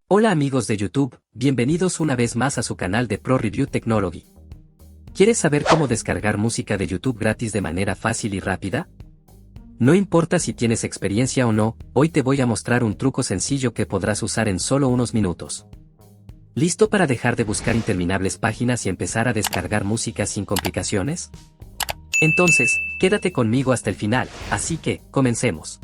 Hola amigos de YouTube, bienvenidos una vez más a su canal de Pro Review Technology. ¿Quieres saber cómo descargar música de YouTube gratis de manera fácil y rápida? No importa si tienes experiencia o no, hoy te voy a mostrar un truco sencillo que podrás usar en solo unos minutos. ¿Listo para dejar de buscar interminables páginas y empezar a descargar música sin complicaciones? Entonces, quédate conmigo hasta el final, así que, comencemos.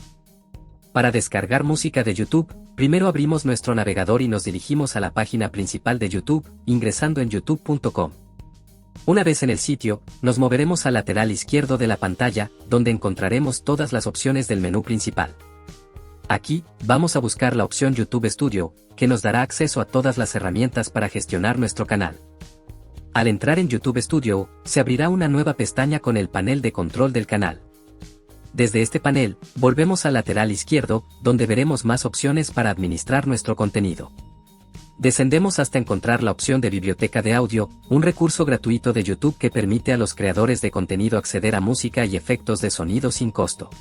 Para descargar música de YouTube, primero abrimos nuestro navegador y nos dirigimos a la página principal de YouTube, ingresando en youtube.com. Una vez en el sitio, nos moveremos al lateral izquierdo de la pantalla, donde encontraremos todas las opciones del menú principal. Aquí, vamos a buscar la opción YouTube Studio, que nos dará acceso a todas las herramientas para gestionar nuestro canal. Al entrar en YouTube Studio, se abrirá una nueva pestaña con el panel de control del canal. Desde este panel, volvemos al lateral izquierdo, donde veremos más opciones para administrar nuestro contenido. Descendemos hasta encontrar la opción de Biblioteca de Audio, un recurso gratuito de YouTube que permite a los creadores de contenido acceder a música y efectos de sonido sin costo.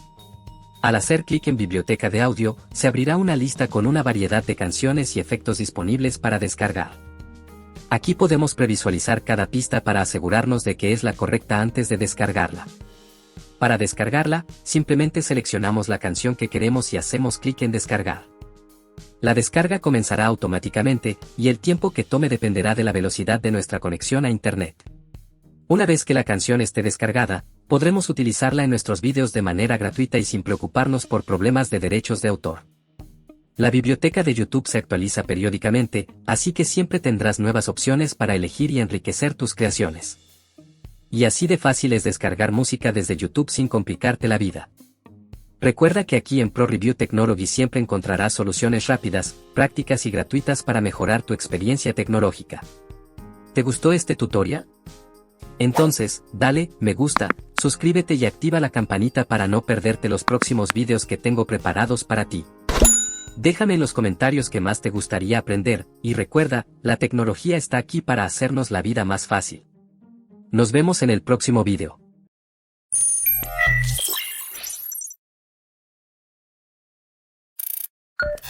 Al hacer clic en Biblioteca de Audio, se abrirá una lista con una variedad de canciones y efectos disponibles para descargar. Aquí podemos previsualizar cada pista para asegurarnos de que es la correcta antes de descargarla. Para descargarla, simplemente seleccionamos la canción que queremos y hacemos clic en Descargar. La descarga comenzará automáticamente, y el tiempo que tome dependerá de la velocidad de nuestra conexión a Internet. Una vez que la canción esté descargada, podremos utilizarla en nuestros vídeos de manera gratuita y sin preocuparnos por problemas de derechos de autor. La biblioteca de YouTube se actualiza periódicamente, así que siempre tendrás nuevas opciones para elegir y enriquecer tus creaciones. Y así de fácil es descargar música desde YouTube sin complicarte la vida. Recuerda que aquí en Pro Review Technology siempre encontrarás soluciones rápidas, prácticas y gratuitas para mejorar tu experiencia tecnológica. ¿Te gustó este tutorial? Entonces, dale me gusta, suscríbete y activa la campanita para no perderte los próximos vídeos que tengo preparados para ti. Déjame en los comentarios qué más te gustaría aprender, y recuerda, la tecnología está aquí para hacernos la vida más fácil. Nos vemos en el próximo vídeo.